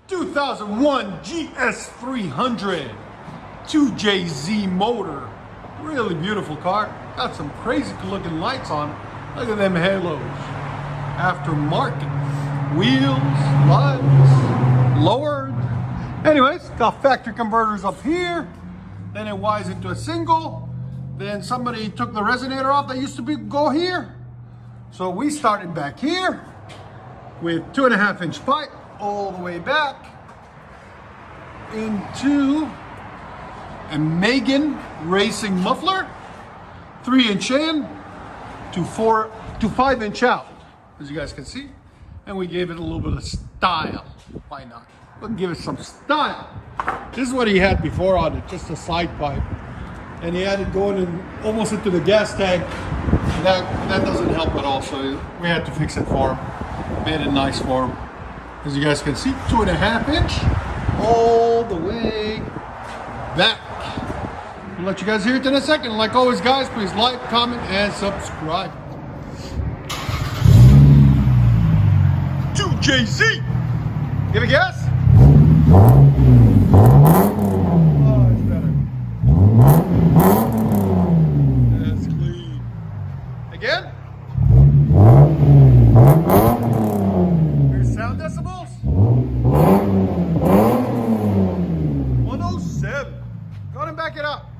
2001 GS300 2JZ motor. Really beautiful car. Got some crazy looking lights on it. Look at them halos. Aftermarket. Wheels, lights, lowered. Anyways, got factory converters up here. Then it wires into a single. Then somebody took the resonator off that used to go here. So we started back here with 2.5-inch pipe all the way back into a Megan racing muffler, 3-inch in to 5-inch out, as you guys can see. And we gave it a little bit of style. Why not? We'll give it some style. This is what he had before on it, just a side pipe. And he had it going in almost into the gas tank. That doesn't help at all, so we had to fix it for him. Made it nice for him. As you guys can see, 2.5-inch all the way back. I'll let you guys hear it in a second. Like always, guys, please like, comment, and subscribe. 2JZ. Give a guess. Oh, it's better. That's clean. Again. Here's sound decibels. 107. Go ahead and back it up.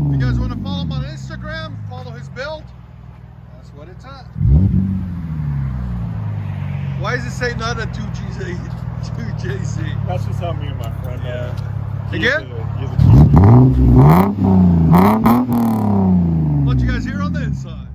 If you guys want to follow him on Instagram, follow his build. That's what it's at. Why does it say not a 2JZ? That's just how me and my friend. Again? Let you guys hear on the inside.